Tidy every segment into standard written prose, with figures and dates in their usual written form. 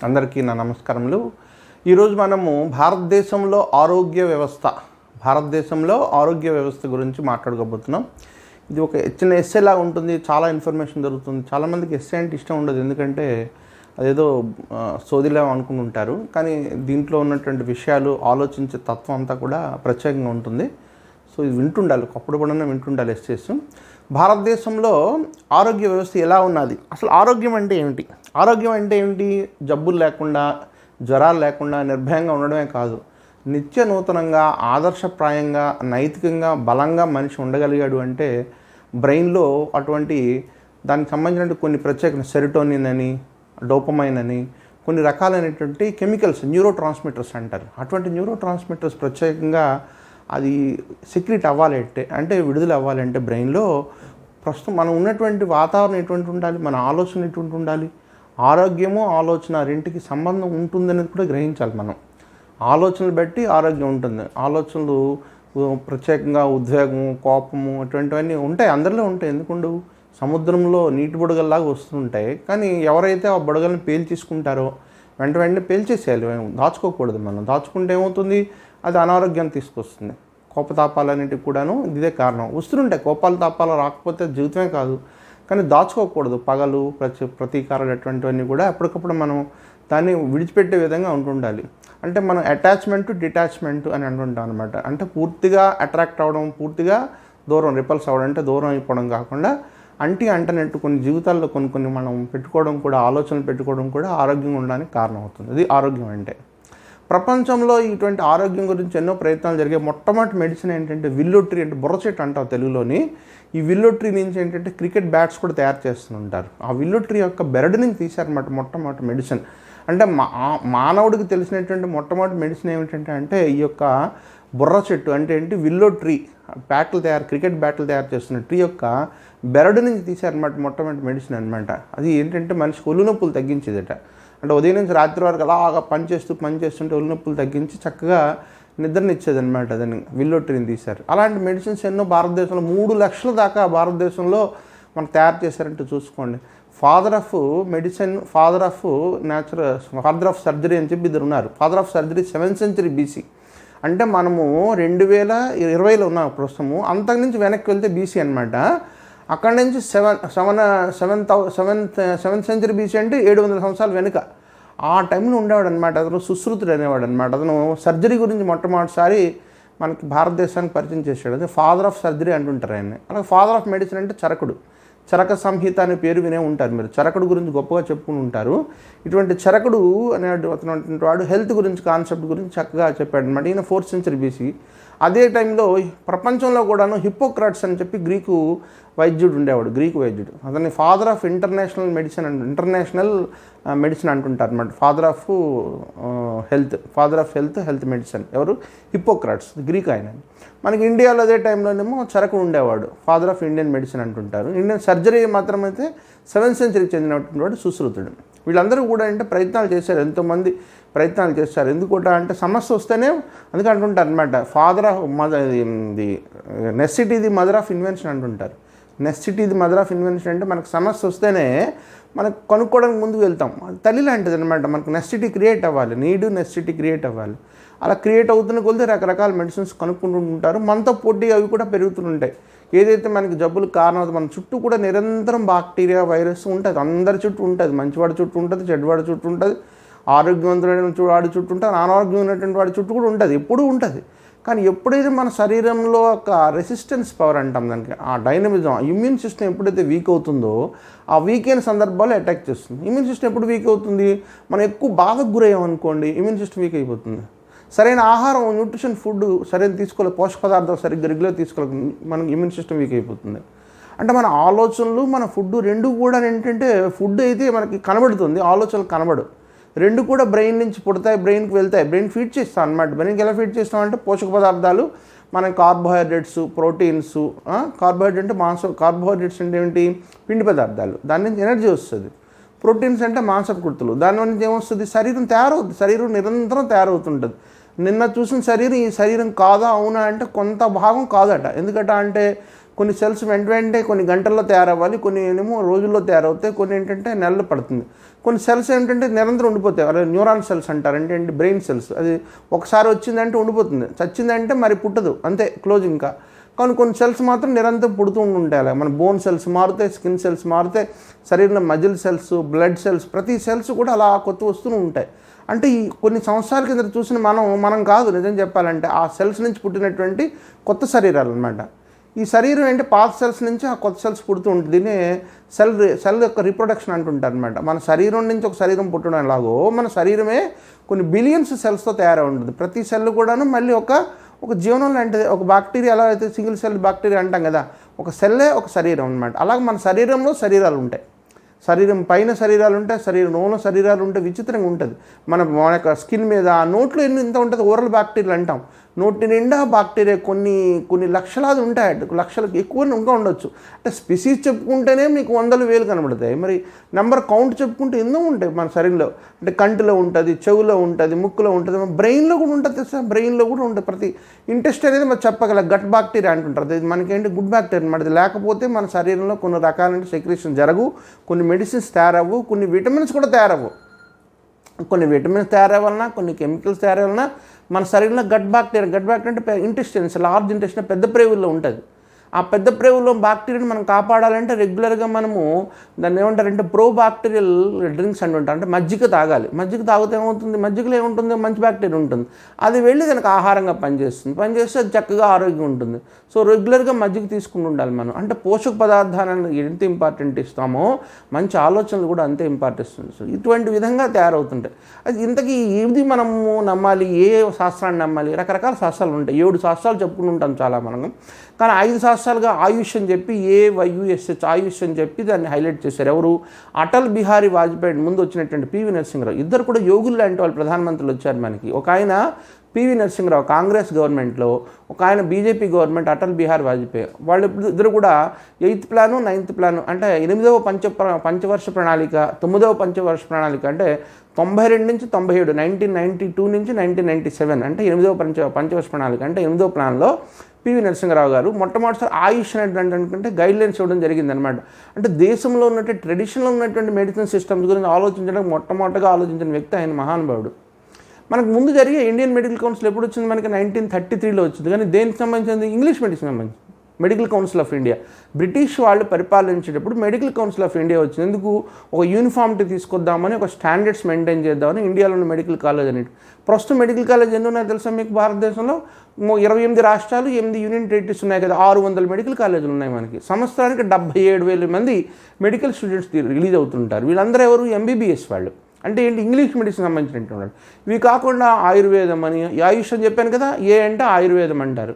అందరికీ నా నమస్కారములు. ఈరోజు మనము భారతదేశంలో ఆరోగ్య వ్యవస్థ గురించి మాట్లాడుకోబోతున్నాం. ఇది ఒక చిన్న ఎస్సేలా ఉంటుంది, చాలా ఇన్ఫర్మేషన్ దొరుకుతుంది. చాలామందికి ఎస్సే అంటే ఇష్టం ఉండదు, ఎందుకంటే అదేదో సోదిలా అనుకుంటుంటారు. కానీ దీంట్లో ఉన్నటువంటి విషయాలు, ఆలోచించే తత్వం అంతా కూడా ప్రత్యేకంగా ఉంటుంది. సో ఇది వింటుండాలి, అప్పుడు కూడా వింటుండాలి ఎస్సేస్. భారతదేశంలో ఆరోగ్య వ్యవస్థ ఎలా ఉన్నది, అసలు ఆరోగ్యం అంటే ఏమిటి? జబ్బులు లేకుండా, జ్వరాలు లేకుండా నిర్భయంగా ఉండడమే కాదు, నిత్య నూతనంగా, ఆదర్శప్రాయంగా, నైతికంగా, బలంగా మనిషి ఉండగలిగాడు అంటే బ్రెయిన్లో అటువంటి దానికి సంబంధించిన కొన్ని ప్రత్యేక సెరోటోనిన్ అని, డోపమైన్ అని, కొన్ని రకాలైనటువంటి కెమికల్స్, న్యూరో ట్రాన్స్మిటర్స్ అంటారు. అటువంటి న్యూరో ట్రాన్స్మిటర్స్ ప్రత్యేకంగా అది సెక్రెట్ అంటే విడుదల అవ్వాలంటే బ్రెయిన్లో ప్రస్తుతం మనం ఉన్నటువంటి వాతావరణం ఎటువంటి ఉండాలి, మన ఆలోచన ఎటువంటి ఉండాలి, ఆరోగ్యము ఆలోచన రెంటికి సంబంధం ఉంటుందనేది కూడా గ్రహించాలి. మనం ఆలోచనలు బట్టి ఆరోగ్యం ఉంటుంది. ఆలోచనలు ప్రత్యేకంగా ఉద్వేగము, కోపము అటువంటివన్నీ ఉంటాయి, అందరిలో ఉంటాయి. ఎందుకుండు, సముద్రంలో నీటి బుడగల్లాగా వస్తుంటాయి. కానీ ఎవరైతే ఆ బుడగలను పేల్చేసుకుంటారో వెంటనే పేల్చేసేయాలి, దాచుకోకూడదు. మనం దాచుకుంటే ఏమవుతుంది, అది అనారోగ్యం తీసుకొస్తుంది. కోపతాపాలన్నింటికి కూడాను ఇదే కారణం. వస్తుంటాయి కోపాలు, తాపాలు రాకపోతే జీవితమే కాదు. కానీ దాచుకోకూడదు. పగలు, ప్రతీకారాలు అటువంటివన్నీ కూడా ఎప్పటికప్పుడు మనం దాన్ని విడిచిపెట్టే విధంగా ఉంటుండాలి. అంటే మనం అటాచ్మెంట్ డిటాచ్మెంట్ అని అంటుంటాం అనమాట. అంటే పూర్తిగా అట్రాక్ట్ అవ్వడం, పూర్తిగా దూరం రిపల్స్ అవ్వడం, అంటే దూరం అయిపోవడం కాకుండా అంటనట్టు కొన్ని జీవితాల్లో కొన్ని మనం పెట్టుకోవడం కూడా, ఆలోచనలు పెట్టుకోవడం కూడా ఆరోగ్యంగా ఉండడానికి కారణం అవుతుంది. అది ఆరోగ్యం అంటే. ప్రపంచంలో ఇటువంటి ఆరోగ్యం గురించి ఎన్నో ప్రయత్నాలు జరిగాయి. మొట్టమొదటి మెడిసిన్ ఏంటంటే విల్లో ట్రీ, అంటే బుర్ర చెట్టు అంటారు తెలుగులోని. ఈ విల్లో ట్రీ నుంచి ఏంటంటే క్రికెట్ బ్యాట్స్ కూడా తయారు చేస్తుంటారు. ఆ విల్లో ట్రీ యొక్క బెరడు నుంచి తీశారన్నమాట మొట్టమొదటి మెడిసిన్. అంటే మానవుడికి తెలిసినటువంటి మొట్టమొదటి మెడిసిన్ ఏమిటంటే ఈ యొక్క బుర్ర చెట్టు అంటే ఏంటి, విల్లో ట్రీ క్రికెట్ బ్యాట్లు తయారు చేస్తున్న ట్రీ యొక్క బెరడు నుంచి తీశారన్నమాట మొట్టమొదటి మెడిసిన్ అనమాట. అది ఏంటంటే మనిషికి ఒళ్ళు నొప్పులు తగ్గించేదట. అంటే ఉదయం నుంచి రాత్రి వరకు అలాగా పనిచేస్తుంటే ఒళ్ళు నొప్పులు తగ్గించి చక్కగా నిద్రనిచ్చేదనమాట. దాన్ని విల్లో ట్రీని తీశారు. అలాంటి మెడిసిన్స్ ఎన్నో భారతదేశంలో 3 లక్షల దాకా భారతదేశంలో మనకు తయారు చేశారంటే చూసుకోండి. Father of medicine, father of surgery అని చెప్పి ఇద్దరు ఉన్నారు. Father of surgery 7th century BC. అంటే మనము 2020లో ఉన్నాం ప్రస్తుతము. అంతకు నుంచి వెనక్కి వెళ్తే BC అనమాట. అక్కడి నుంచి 7th century BC అంటే 700 సంవత్సరాలు వెనుక. ఆ టైంలో ఉండేవాడు అనమాట. అతను సుశ్రుతుడు అనేవాడు అనమాట. అతను సర్జరీ గురించి మొట్టమొదటిసారి మనకి భారతదేశానికి పరిచయం చేశాడు. అదే ఫాదర్ ఆఫ్ సర్జరీ అంటుంటారు ఆయన. అలాగే ఫాదర్ ఆఫ్ మెడిసిన్ అంటే చరకుడు. చరక సంహిత అనే పేరు వినే ఉంటారు మీరు. చరకుడు గురించి గొప్పగా చెప్పుకుని ఉంటారు. ఇటువంటి చరకుడు అతను వాడు హెల్త్ గురించి, కాన్సెప్ట్ గురించి చక్కగా చెప్పాడు అనమాట. ఈయన 4th century BC. అదే టైంలో ప్రపంచంలో కూడాను హిప్పోక్రాట్స్ అని చెప్పి గ్రీకు వైద్యుడు ఉండేవాడు, గ్రీకు వైద్యుడు. అతన్ని ఫాదర్ ఆఫ్ ఇంటర్నేషనల్ మెడిసిన్ అంటుంటారు అనమాట. ఫాదర్ ఆఫ్ హెల్త్ మెడిసిన్ ఎవరు, హిప్పోక్రాట్స్, గ్రీక్ ఆయన. మనకి ఇండియాలో అదే టైంలోనేమో చరకుడు ఉండేవాడు, ఫాదర్ ఆఫ్ ఇండియన్ మెడిసిన్ అంటుంటారు. ఇండియన్ సర్జరీ మాత్రమైతే 7th century చెందినటువంటి వాడు సుశ్రుతుడు. వీళ్ళందరూ కూడా అంటే ప్రయత్నాలు చేశారు, ఎంతోమంది ప్రయత్నాలు చేశారు. ఎందుకంటే అంటే సమస్య వస్తేనే అందుకే అంటుంటారు అనమాట, father of necessity the mother of invention అంటుంటారు. Necessity the mother of invention అంటే మనకు సమస్య వస్తేనే మనకు కనుక్కోవడానికి ముందుకు వెళ్తాం. అది తల్లి లాంటిది అనమాట. మనకు నెసెసిటీ క్రియేట్ అవ్వాలి, నెసెసిటీ క్రియేట్ అవ్వాలి. అలా క్రియేట్ అవుతున్న కొలితే రకరకాల మెడిసిన్స్ కనుక్కుంటుంటారు. మనతో పోటీ అవి కూడా పెరుగుతుంటాయి. ఏదైతే మనకి జబ్బులు కారణం అవుతుంది, మన చుట్టూ కూడా నిరంతరం బాక్టీరియా, వైరస్ ఉంటుంది. అందరి చుట్టూ ఉంటుంది. మంచివాడి చుట్టూ ఉంటుంది, చెడ్డవాడి చుట్టూ ఉంటుంది, ఆరోగ్యవంతుడైన వాడి చుట్టూ ఉంటుంది, అనారోగ్యమైనటువంటి వాడి చుట్టూ కూడా ఉంటుంది, ఎప్పుడూ ఉంటుంది. కానీ ఎప్పుడైతే మన శరీరంలో ఒక రెసిస్టెన్స్ పవర్ అంటాం దానికి, ఆ డైనమిజం, ఇమ్యూన్ సిస్టమ్ ఎప్పుడైతే వీక్ అవుతుందో ఆ వీక్ అయిన సందర్భాల్లో అటాక్ చేస్తుంది. ఇమ్యూన్ సిస్టమ్ ఎప్పుడు వీక్ అవుతుంది, మనం ఎక్కువ బాధకు గురయ్యాం అనుకోండి, ఇమ్యూన్ సిస్టమ్ వీక్ అయిపోతుంది. సరైన ఆహారం, న్యూట్రిషన్ ఫుడ్ సరైన తీసుకోలేదు, పోషక పదార్థాలు సరిగ్గా రెగ్యులర్ తీసుకోలేదు, మనకి ఇమ్యూన్ సిస్టమ్ వీక్ అయిపోతుంది. అంటే మన ఆలోచనలు, మన ఫుడ్ రెండు కూడా ఏంటంటే, ఫుడ్ అయితే మనకి కనబడుతుంది, ఆలోచనలు కనబడు. రెండు కూడా బ్రెయిన్ నుంచి పుడతాయి, బ్రెయిన్కి వెళ్తాయి. బ్రెయిన్ ఫీడ్ చేస్తాం అనమాట. బ్రెయిన్కి ఎలా ఫీడ్ చేస్తామంటే పోషక పదార్థాలు, మన కార్బోహైడ్రేట్స్, ప్రోటీన్స్. కార్బోహైడ్రేట్ అంటే కార్బోహైడ్రేట్స్ అంటే ఏంటి, పిండి పదార్థాలు, దాని నుంచి ఎనర్జీ వస్తుంది. ప్రోటీన్స్ అంటే మాంసకృతులు, దాని నుంచి ఏమొస్తుంది, శరీరం నిరంతరం తయారవుతుంటుంది. నిన్న చూసిన శరీరం ఈ శరీరం కాదా అవునా అంటే కొంత భాగం కాదట. ఎందుకంటే అంటే కొన్ని సెల్స్ వెంటనే కొన్ని గంటల్లో తయారవ్వాలి, కొన్ని ఏమో రోజుల్లో తయారవుతాయి, కొన్ని ఏంటంటే నెలలు పడుతుంది. కొన్ని సెల్స్ ఏంటంటే నిరంతరం ఉండిపోతాయి. అదే న్యూరాన్ సెల్స్ అంటారు, అంటే బ్రెయిన్ సెల్స్. అది ఒకసారి వచ్చిందంటే ఉండిపోతుంది, చచ్చిందంటే మరి పుట్టదు, అంతే క్లోజ్. ఇంకా కానీ కొన్ని సెల్స్ మాత్రం నిరంతరం పుడుతూ ఉంటాయి. అలా మన బోన్ సెల్స్ మారుతాయి, స్కిన్ సెల్స్ మారుతాయి, శరీరంలో మజిల్ సెల్స్, బ్లడ్ సెల్స్, ప్రతి సెల్స్ కూడా అలా కొత్త వస్తూనే ఉంటాయి. అంటే ఈ కొన్ని సంవత్సరాల కింద చూసిన మనం కాదు నిజం చెప్పాలంటే, ఆ సెల్స్ నుంచి పుట్టినటువంటి కొత్త శరీరాలు అనమాట. ఈ శరీరం ఏంటి పాత సెల్స్ నుంచి ఆ కొత్త సెల్స్ పుడుతూ ఉంటుంది. దీన్ని సెల్ యొక్క రిప్రొడక్షన్ అంటుంటారు అనమాట. మన శరీరం నుంచి ఒక శరీరం పుట్టడం ఎలాగో మన శరీరమే కొన్ని బిలియన్స్ సెల్స్తో తయారై ఉంటుంది. ప్రతి సెల్ కూడాను మళ్ళీ ఒక జీవనం లాంటిది. ఒక బ్యాక్టీరియా ఎలా అయితే సింగిల్ సెల్ బ్యాక్టీరియా అంటాం కదా, ఒక సెల్లే ఒక శరీరం అనమాట. అలాగే మన శరీరంలో శరీరాలు ఉంటాయి. శరీరం పైన శరీరాలు ఉంటాయి, లోన శరీరాలు ఉంటాయి. విచిత్రంగా ఉంటుంది. మన యొక్క స్కిన్ మీద నోట్లో ఇంత ఉంటుంది, ఓరల్ బ్యాక్టీరియాలు అంటాం. నోటి నిండా బ్యాక్టీరియా కొన్ని లక్షలాది ఉంటాయి, లక్షలకు ఎక్కువ ఇంకా ఉండొచ్చు. అంటే స్పీసీస్ చెప్పుకుంటేనే మీకు వందలు వేలు కనబడతాయి. మరి నెంబర్ కౌంట్ చెప్పుకుంటే ఎన్నో ఉంటాయి మన శరీరంలో. అంటే కంటిలో ఉంటుంది, చెవులో ఉంటుంది, ముక్కులో ఉంటుంది, బ్రెయిన్లో కూడా ఉంటుంది. తెలుసా, బ్రెయిన్లో కూడా ఉంటుంది. ప్రతి ఇంటెస్ట్ అనేది మనం చెప్పగల గట్ బ్యాక్టీరియా అంటుంటారు. అది మనకేంటి గుడ్ బ్యాక్టీరియా అనమాట. లేకపోతే మన శరీరంలో కొన్ని రకాలైన సెక్రేషన్ జరగవు, కొన్ని మెడిసిన్స్ తయారవ్వు, కొన్ని విటమిన్స్ కూడా తయారవ్వు. కొన్ని విటమిన్స్ తయారవ్వాలన్నా, కొన్ని కెమికల్స్ తయారవ్వాలన్నా మన శరీరంలో గట్ బ్యాక్టీరియా అంటే ఇంటెస్టైన్స్, లార్జ్ ఇంటెస్టైన్ పెద్ద ప్రేవుల్లో ఉంటుంది. ఆ పెద్ద ప్రేవుల్లో బ్యాక్టీరియాని మనం కాపాడాలంటే రెగ్యులర్గా మనము దాన్ని ఏమంటారంటే ప్రోబాక్టీరియల్ డ్రింక్స్ అంటుంటారు. అంటే మజ్జిగ తాగాలి. మజ్జిగ తాగితే ఏమవుతుంది, మజ్జిగలో ఏముంటుంది, మంచి బ్యాక్టీరియా ఉంటుంది. అది వెళ్ళి దానికి ఆహారంగా పనిచేస్తే అది చక్కగా ఆరోగ్యం ఉంటుంది. సో రెగ్యులర్గా మజ్జిగ తీసుకుని ఉండాలి మనం. అంటే పోషక పదార్థాలను ఎంత ఇంపార్టెంట్ ఇస్తామో మంచి ఆలోచనలు కూడా అంతే ఇంపార్టెన్స్ ఉంది. సో ఇటువంటి విధంగా తయారవుతుంటాయి. అది ఇంతకీ ఏది మనము నమ్మాలి, ఏ శాస్త్రాన్ని నమ్మాలి? రకరకాల శాస్త్రాలు ఉంటాయి. 7 శాస్త్రాలు చెప్పుకుని ఉంటాం చాలా మనం. కానీ 5 శాస్త్రాలుగా ఆయుష్ అని చెప్పి AYUSH ఆయుష్ అని చెప్పి దాన్ని హైలైట్ చేశారు. ఎవరు? అటల్ బిహారీ వాజ్పేయి ముందు వచ్చినటువంటి పివి నరసింహరావు. ఇద్దరు కూడా యోగులు లాంటి వాళ్ళు ప్రధానమంత్రులు వచ్చారు మనకి. ఒక ఆయన పివి నరసింహరావు కాంగ్రెస్ గవర్నమెంట్లో, ఒక ఆయన బీజేపీ గవర్నమెంట్ అటల్ బిహారీ వాజ్పేయి. వాళ్ళు ఇద్దరు కూడా 8th ప్లాను 9th ప్లాను అంటే 8వ పంచవర్ష ప్రణాళిక, 9వ పంచవర్ష ప్రణాళిక అంటే 92 నుంచి 97, 1992 నుంచి 1997 అంటే 8వ పంచవర్ష ప్రణాళిక అంటే 8వ ప్లాన్లో పివి నరసింహరావు గారు మొట్టమొదటిసారి ఆయుష్ అనేటువంటి గైడ్లైన్స్ ఇవ్వడం జరిగిందనమాట. అంటే దేశంలో ఉన్నటువంటి ట్రెడిషనల్ ఉన్నటువంటి మెడిసిన్ సిస్టమ్స్ గురించి ఆలోచించడానికి మొట్టమొదటిగా ఆలోచించిన వ్యక్తి ఆయన, మహానుభావుడు. మనకు ముందు జరిగే ఇండియన్ మెడికల్ కౌన్సిల్ ఎప్పుడు వచ్చింది? మనకి 1933లో వచ్చింది. కానీ దేనికి సంబంధించింది? ఇంగ్లీష్ మెడిసిన్ సంబంధించి medical council of India. British వాళ్ళు పరిపాలించేటప్పుడు మెడికల్ కౌన్సిల్ ఆఫ్ ఇండియా వచ్చింది. ఎందుకు? ఒక యూనిఫామిటీ తీసుకొద్దామని, ఒక స్టాండర్డ్స్ మెయింటైన్ చేద్దామని ఇండియాలో ఉన్న మెడికల్ కాలేజ్ అనేది. ప్రస్తుతం మెడికల్ కాలేజ్ ఎన్ని ఉన్నాయో తెలుసా మీకు? భారతదేశంలో 28 రాష్ట్రాలు, 8 యూనియన్ టెరిటరీస్ ఉన్నాయి కదా, 600 మెడికల్ కాలేజీలు ఉన్నాయి మనకి. సంవత్సరానికి 77,000 మంది మెడికల్ స్టూడెంట్స్ రిలీజ్ అవుతుంటారు. వీళ్ళందరూ ఎవరు? MBBS వాళ్ళు. అంటే ఏంటి? ఇంగ్లీష్ మెడిసిన్ సంబంధించినట్టు వాళ్ళు. ఇవి కాకుండా ఆయుర్వేదం అని, ఆయుష్ అని చెప్పాను కదా. ఏ అంటే ఆయుర్వేదం అంటారు.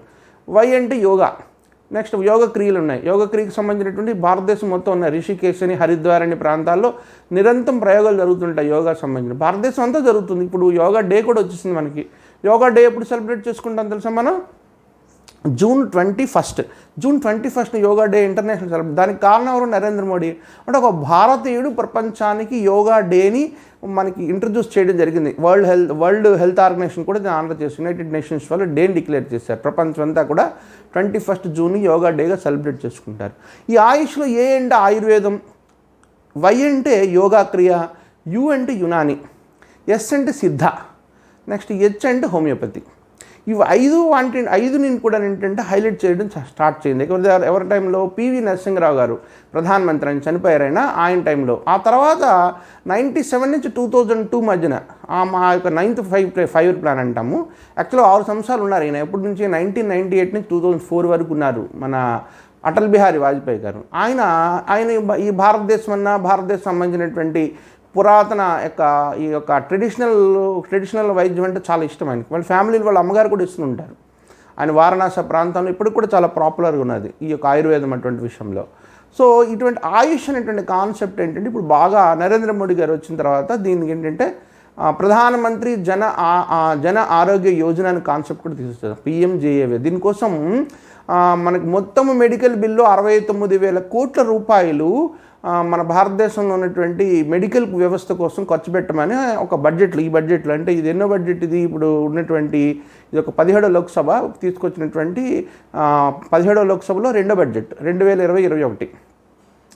వై అంటే యోగా. నెక్స్ట్ యోగ క్రియలు ఉన్నాయి. యోగ క్రియకి సంబంధించినటువంటి భారతదేశం మొత్తం ఉన్న రిషికేశ్ అని, హరిద్వార్ అనే ప్రాంతాల్లో నిరంతరం ప్రయోగాలు జరుగుతుంటాయి యోగా సంబంధించిన. భారతదేశం అంతా జరుగుతుంది. ఇప్పుడు యోగా డే కూడా వచ్చేసింది మనకి. యోగా డే ఎప్పుడు సెలబ్రేట్ చేసుకుంటాం తెలుసా మనం? June 21 yoga day international celebrate. దానికి కారణం ఎవరు? నరేంద్ర మోడీ. అంటే ఒక భారతీయుడు ప్రపంచానికి యోగా డేని మనకి ఇంట్రడ్యూస్ చేయడం జరిగింది. వరల్డ్ హెల్త్ ఆర్గనైజేషన్ కూడా దీన్ని ఆనర్ చేసి యునైటెడ్ నేషన్స్ వాళ్ళు డేని డిక్లేర్ చేశారు. ప్రపంచం అంతా కూడా 21 జూన్ యోగా డేగా సెలబ్రేట్ చేసుకుంటారు. ఈ ఆయుష్లో ఏ అంటే ఆయుర్వేదం, వై అంటే యోగా క్రియ, యు అంటే యునాని, ఎస్ అంటే సిద్ధ, నెక్స్ట్ హెచ్ అంటే హోమియోపతి. ఇవి 5 కూడా ఏంటంటే హైలైట్ చేయడం స్టార్ట్ చేయండి. ఎవరి టైంలో? పివి నరసింహరావు గారు ప్రధానమంత్రి అని చనిపోయారైనా ఆయన టైంలో. ఆ తర్వాత 97 నుంచి 2002 మధ్యన మా యొక్క 9th 5-year ప్లాన్ అంటాము. యాక్చువల్గా 6 సంవత్సరాలు ఉన్నారు ఈయన. ఎప్పటి నుంచి? 1998 నుంచి 2004 వరకు ఉన్నారు మన అటల్ బిహారీ వాజ్పేయి గారు. ఆయన ఈ భారతదేశం సంబంధించినటువంటి పురాతన ఈ యొక్క ట్రెడిషనల్ వైద్యం అంటే చాలా ఇష్టం ఆయనకి. వాళ్ళ ఫ్యామిలీలో వాళ్ళ అమ్మగారు కూడా ఇస్తుంటారు. ఆయన వారణాసి ప్రాంతంలో ఇప్పటికి కూడా చాలా పాపులర్గా ఉన్నది ఈ యొక్క ఆయుర్వేదం అటువంటి విషయంలో. సో ఇటువంటి ఆయుష్ అనేటువంటి కాన్సెప్ట్ ఏంటంటే ఇప్పుడు బాగా నరేంద్ర మోడీ గారు వచ్చిన తర్వాత దీనికి ఏంటంటే ప్రధానమంత్రి జన ఆరోగ్య యోజన అనే కాన్సెప్ట్ కూడా తీసుకొచ్చారు, PMJAY. దీనికోసం మనకు మొత్తం మెడికల్ బిల్లు 69,000 కోట్ల రూపాయలు మన భారతదేశంలో ఉన్నటువంటి మెడికల్ వ్యవస్థ కోసం ఖర్చు పెట్టమని ఒక బడ్జెట్లో, ఈ బడ్జెట్లో అంటే ఇది ఎన్నో బడ్జెట్ ఇది ఇప్పుడు ఉన్నటువంటి, ఇది ఒక 17వ లోక్సభ తీసుకొచ్చినటువంటి 17వ లోక్సభలో రెండో బడ్జెట్ 2020-21.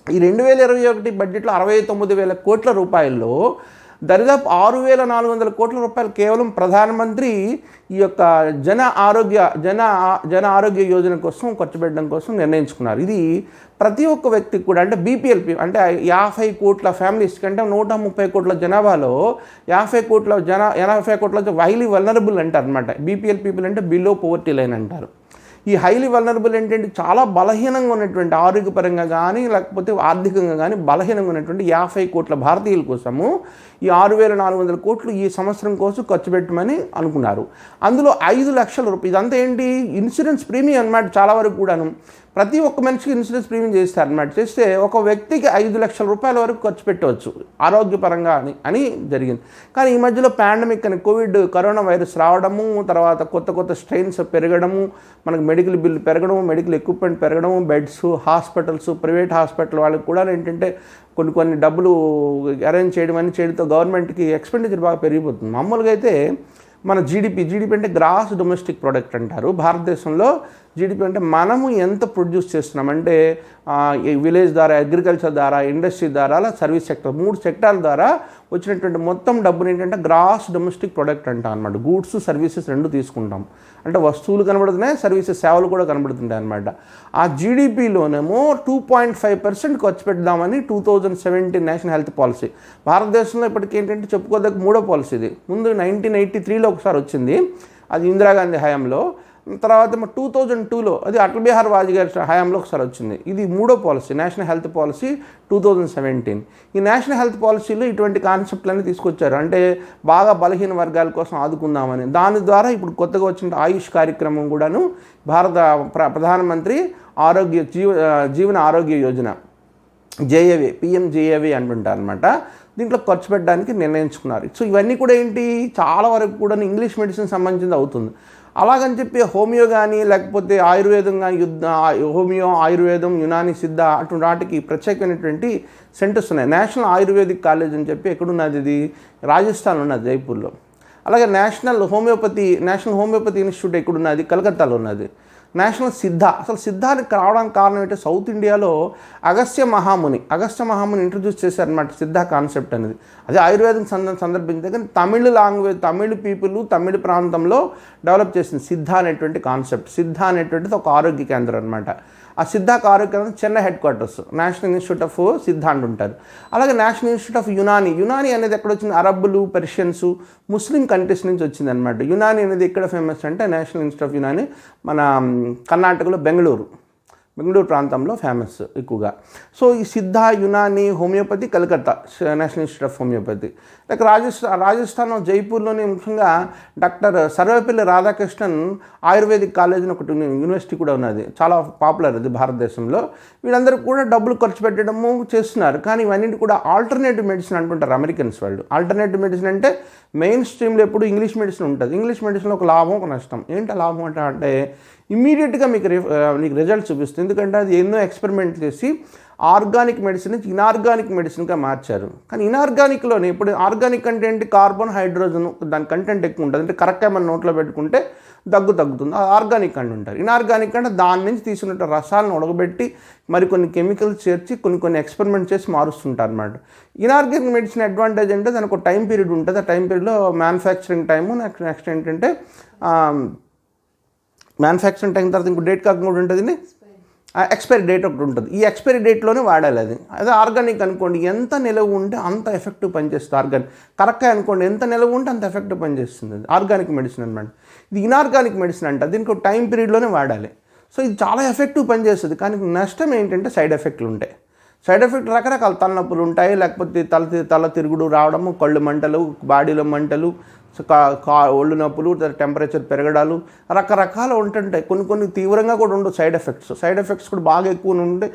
ఈ 2021 బడ్జెట్లో 69,000 కోట్ల రూపాయల్లో దరిదాపు 6,400 కోట్ల రూపాయలు కేవలం ప్రధానమంత్రి ఈ యొక్క జన ఆరోగ్య యోజన కోసం ఖర్చు పెట్టడం కోసం నిర్ణయించుకున్నారు. ఇది ప్రతి ఒక్క వ్యక్తికి కూడా, అంటే బీపీఎల్ అంటే 50 కోట్ల ఫ్యామిలీస్ కంటే 130 కోట్ల జనాభాలో 50 కోట్ల హైలీ వల్నరబుల్ అంటారు అనమాట. బీపీఎల్ పీపుల్ అంటే బిలో పోవర్టీ లైన్ అంటారు. ఈ హైలీ వల్నరబుల్ ఏంటంటే చాలా బలహీనంగా ఉన్నటువంటి, ఆరోగ్యపరంగా కానీ లేకపోతే ఆర్థికంగా కానీ బలహీనంగా ఉన్నటువంటి 50 కోట్ల భారతీయుల కోసము ఈ 6,400 కోట్లు ఈ సంవత్సరం కోసం ఖర్చు పెట్టమని అనుకున్నారు. అందులో 5 లక్షల రూపాయలు, ఇదంతా ఏంటి, ఇన్సూరెన్స్ ప్రీమియం అన్నమాట. చాలా వరకు కూడాను ప్రతి ఒక్క మనిషికి ఇన్సూరెన్స్ ప్రీమియం చేస్తారు అన్నమాట. చేస్తే ఒక వ్యక్తికి 5 లక్షల రూపాయల వరకు ఖర్చు పెట్టవచ్చు ఆరోగ్యపరంగా అని జరిగింది. కానీ ఈ మధ్యలో పాండమిక్ అని కరోనా వైరస్ రావడము, తర్వాత కొత్త స్ట్రెయిన్స్ పెరగడము, మనకు మెడికల్ బిల్లు పెరగడం, మెడికల్ ఎక్విప్మెంట్ పెరగడం, బెడ్స్, హాస్పిటల్స్, ప్రైవేట్ హాస్పిటల్ వాళ్ళకి కూడా ఏంటంటే కొన్ని డబ్బులు అరేంజ్ చేయడంతో గవర్నమెంట్కి ఎక్స్పెండిచర్ బాగా పెరిగిపోతుంది. మామూలుగా అయితే మన జీడిపి అంటే గ్రాస్ డొమెస్టిక్ ప్రోడక్ట్ అంటారు. భారతదేశంలో జీడిపి అంటే మనము ఎంత ప్రొడ్యూస్ చేస్తున్నామంటే విలేజ్ ద్వారా, అగ్రికల్చర్ ద్వారా, ఇండస్ట్రీ ద్వారా, అలా సర్వీస్ సెక్టర్, 3 సెక్టార్ల ద్వారా వచ్చినటువంటి మొత్తం డబ్బుని ఏంటంటే గ్రాస్ డొమెస్టిక్ ప్రోడక్ట్ అంటాం అనమాట. గూడ్స్ సర్వీసెస్ రెండు తీసుకుంటాం. అంటే వస్తువులు కనబడుతున్నాయి, సర్వీసెస్ సేవలు కూడా కనబడుతుంటాయి అనమాట. ఆ జీడిపిలోనేమో 2.5% ఖర్చు పెడదామని 2017 నేషనల్ హెల్త్ పాలసీ. భారతదేశంలో ఇప్పటికి ఏంటంటే చెప్పుకోదగ్గ 3వ పాలసీ ఇది. ముందు 1983లో ఒకసారి వచ్చింది, అది ఇందిరాగాంధీ హయాంలో. తర్వాత 2002లో అది అటల్ బిహారీ వాజ్పేయి హయాంలో ఒకసారి వచ్చింది. ఇది 3వ పాలసీ, నేషనల్ హెల్త్ పాలసీ 2017. ఈ నేషనల్ హెల్త్ పాలసీలో ఇటువంటి కాన్సెప్ట్లన్నీ తీసుకొచ్చారు. అంటే బాగా బలహీన వర్గాల కోసం ఆదుకుందామని. దాని ద్వారా ఇప్పుడు కొత్తగా వచ్చిన ఆయుష్ కార్యక్రమం కూడాను భారత ప్రధానమంత్రి జీవన ఆరోగ్య యోజన, జేఏవీ, PMJAY అంటుంటారు అనమాట. దీంట్లో ఖర్చు పెట్టడానికి నిర్ణయించుకున్నారు. సో ఇవన్నీ కూడా ఏంటి, చాలా వరకు కూడా ఇంగ్లీష్ మెడిసిన్ సంబంధించింది అవుతుంది. అలాగని చెప్పి హోమియో కానీ లేకపోతే ఆయుర్వేదం కానీ, హోమియో, ఆయుర్వేదం, యునాని, సిద్ధ అటువంటి వాటికి ప్రత్యేకమైనటువంటి సెంటర్స్ ఉన్నాయి. నేషనల్ ఆయుర్వేదిక్ కాలేజ్ అని చెప్పి ఎక్కడున్నది, ఇది రాజస్థాన్లో ఉన్నది, జైపూర్లో. అలాగే నేషనల్ హోమియోపతి ఇన్స్టిట్యూట్ ఎక్కడున్నది, కలకత్తాలో ఉన్నది. నేషనల్ సిద్ధ, అసలు సిద్ధానికి రావడానికి కారణం ఏంటంటే సౌత్ ఇండియాలో అగస్త్య మహాముని ఇంట్రడ్యూస్ చేశారనమాట సిద్ధ కాన్సెప్ట్ అనేది. అదే ఆయుర్వేదం సందర్భించింది, కానీ తమిళ పీపుల్, తమిళ ప్రాంతంలో డెవలప్ చేసింది సిద్ధ అనేటువంటి కాన్సెప్ట్. సిద్ధ అనేటువంటిది ఒక ఆరోగ్య కేంద్రం అనమాట. ఆ సిద్ధాకు ఆరోగ్య కేంద్రం Chennai head quarters, national institute of సిద్ధ అంటుంటారు. అలాగే నేషనల్ ఇన్స్టిట్యూట్ ఆఫ్ యునాని అనేది ఎక్కడ వచ్చింది, అరబ్బులు, పెర్షియన్స్, ముస్లిం కంట్రీస్ నుంచి వచ్చింది అనమాట. యునాని అనేది ఎక్కడ ఫేమస్ అంటే నేషనల్ ఇన్స్టిట్యూట్ ఆఫ్ యునాని మన కర్ణాటకలో బెంగళూరు ప్రాంతంలో ఫేమస్ ఎక్కువగా. సో ఈ సిద్ధ, Unani, homeopathy Calcutta national institute of homeopathy. Like రాజస్థాన్లో జైపూర్లోని ముఖ్యంగా doctor Sarvepalli Radhakrishnan ayurvedic college అని ఒకటి యూనివర్సిటీ కూడా ఉన్నది, చాలా పాపులర్ అది భారతదేశంలో. వీళ్ళందరూ కూడా డబ్బులు ఖర్చు పెట్టడము చేస్తున్నారు. కానీ ఇవన్నీ కూడా ఆల్టర్నేటివ్ మెడిసిన్ అంటుంటారు అమెరికన్స్ వాళ్ళు. ఆల్టర్నేటివ్ మెడిసిన్ అంటే మెయిన్ స్ట్రీమ్లో ఎప్పుడు ఇంగ్లీష్ మెడిసిన్ ఉంటుంది. ఇంగ్లీష్ మెడిసిన్లో ఒక లాభం, ఒక నష్టం. ఏంటి లాభం అంటే ఇమ్మీడియట్గా మీకు రిజల్ట్ చూపిస్తుంది. ఎందుకంటే అది ఎన్నో ఎక్స్పెరిమెంట్ చేసి ఆర్గానిక్ మెడిసిన్ నుంచి ఇనార్గానిక్ మెడిసిన్గా మార్చారు. కానీ ఇనార్గానిక్లోనే ఇప్పుడు ఆర్గానిక్ అంటే ఏంటి, కార్బన్, హైడ్రోజన్, దాని కంటెంట్ ఎక్కువ ఉంటుంది. అంటే కరెక్ట్గా మన నోట్లో పెట్టుకుంటే తగ్గుతుంది, అది ఆర్గానిక్ అని ఉంటారు. ఇనార్గానిక్ అంటే దాని నుంచి తీసుకున్న రసాలను ఉడకబెట్టి మరికొన్ని కెమికల్స్ చేర్చి కొన్ని ఎక్స్పెరిమెంట్ చేసి మారుస్తుంటారు అన్నమాట. ఇనార్గానిక్ మెడిసిన్ అడ్వాంటేజ్ అంటే దానికి ఒక టైం పీరియడ్ ఉంటుంది. ఆ టైం పీరియడ్లో మ్యానుఫ్యాక్చరింగ్ టైము, నెక్స్ట్ ఏంటంటే మ్యానుఫ్యాక్చరింగ్ టైం తర్వాత ఇంకో డేట్ కాకుండా ఉంటుంది, ఎక్స్పైరీ డేట్ ఒకటి ఉంటుంది. ఈ ఎక్స్పైరీ డేట్లోనే వాడాలి అది. అదే ఆర్గానిక్ అనుకోండి, ఎంత నిలవ ఉంటే అంత ఎఫెక్టివ్ పనిచేస్తుంది. ఆర్గానిక్ కరెక్ట్గా అనుకోండి, ఎంత నిలవ ఉంటే అంత ఎఫెక్టివ్ పనిచేస్తుంది. అది ఆర్గానిక్ మెడిసిన్ అనమాట. ఇది ఇనార్గానిక్ మెడిసిన్ అంట, దీనికి ఒక టైం పీరియడ్లోనే వాడాలి. సో ఇది చాలా ఎఫెక్టివ్ పనిచేస్తుంది. కానీ నష్టం ఏంటంటే సైడ్ ఎఫెక్ట్లు ఉంటాయి. సైడ్ ఎఫెక్ట్ రకరకాల తలనొప్పులు ఉంటాయి, లేకపోతే తల తిరుగుడు రావడము, కళ్ళు మంటలు, బాడీలో మంటలు, ఒళ్ళు నొప్పులు, టెంపరేచర్ పెరగడాలు, రకరకాలు ఉంటుంటాయి. కొన్ని తీవ్రంగా కూడా ఉండవు సైడ్ ఎఫెక్ట్స్ కూడా బాగా ఎక్కువ ఉంటే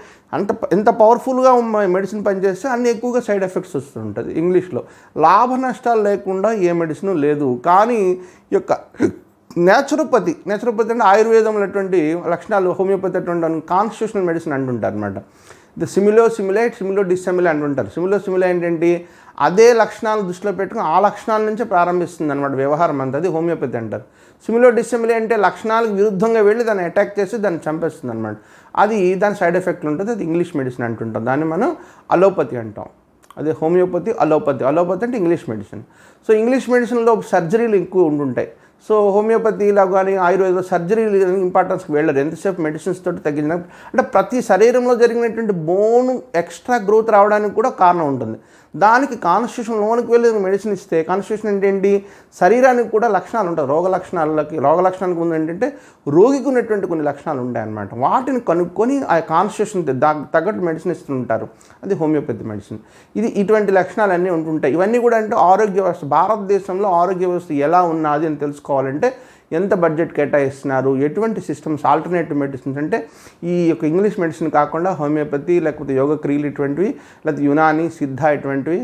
ఎంత పవర్ఫుల్గా మెడిసిన్ పనిచేస్తే అన్ని ఎక్కువగా సైడ్ ఎఫెక్ట్స్ వస్తుంటుంది. ఇంగ్లీష్లో లాభ నష్టాలు లేకుండా ఏ మెడిసిన్ లేదు. కానీ ఈ యొక్క నేచురోపతి అంటే ఆయుర్వేదంలో అటువంటి లక్షణాలు, హోమియోపతి అటువంటి కాన్స్టిట్యూషనల్ మెడిసిన్ అంటుంటారు అనమాట. ది సిమిలో డిస్సిమిలే అంటుంటారు. సిమిలే ఏంటంటే అదే లక్షణాలను దృష్టిలో పెట్టుకుని ఆ లక్షణాల నుంచే ప్రారంభిస్తుంది అనమాట వ్యవహారం అంతా. అది హోమియోపతి అంటారు. డిస్సిమిలే అంటే లక్షణాలకు విరుద్ధంగా వెళ్ళి దాన్ని అటాక్ చేసి దాన్ని చంపేస్తుంది అనమాట. అది దాని సైడ్ ఎఫెక్ట్లు ఉంటుంది. అది ఇంగ్లీష్ మెడిసిన్ అంటుంటాం. దాన్ని మనం అలోపతి అంటాం. అదే హోమియోపతి, అలోపతి అంటే ఇంగ్లీష్ మెడిసిన్. సో ఇంగ్లీష్ మెడిసిన్లో సర్జరీలు ఎక్కువ ఉంటుంటాయి. సో హోమియోపతిలో కానీ ఆయుర్వేదంలో సర్జరీలు ఇంపార్టెన్స్కి వెళ్ళరు. ఎంతసేపు మెడిసిన్స్ తోటి తగ్గించిన అంటే ప్రతి శరీరంలో జరిగినటువంటి బోను ఎక్స్ట్రా గ్రోత్ రావడానికి కూడా కారణం ఉంటుంది. దానికి కాన్స్టిట్యూషన్ లోనికి వెళ్ళి మెడిసిన్ ఇస్తే కాన్స్టిట్యూషన్ ఏంటంటే శరీరానికి కూడా లక్షణాలు ఉంటాయి. రోగ లక్షణానికి ముందు ఏంటంటే రోగికి ఉన్నటువంటి కొన్ని లక్షణాలు ఉంటాయన్నమాట. వాటిని కనుక్కొని ఆ కాన్స్టిట్యూషన్ తగ్గట్టు మెడిసిన్ ఇస్తుంటారు. అది హోమియోపతి మెడిసిన్. ఇటువంటి లక్షణాలన్నీ ఉంటుంటాయి. ఇవన్నీ కూడా అంటే ఆరోగ్య వ్యవస్థ, భారతదేశంలో ఆరోగ్య వ్యవస్థ ఎలా ఉన్నది అని తెలుసుకోవాలంటే ఎంత బడ్జెట్ కేటాయిస్తున్నారు, ఎటువంటి సిస్టమ్స్, ఆల్టర్నేటివ్ మెడిసిన్స్ అంటే ఈ యొక్క ఇంగ్లీష్ మెడిసిన్ కాకుండా హోమియోపతి లేకపోతే యోగ క్రియలు ఇటువంటివి, లేకపోతే యునాని, సిద్ధ ఇటువంటివి,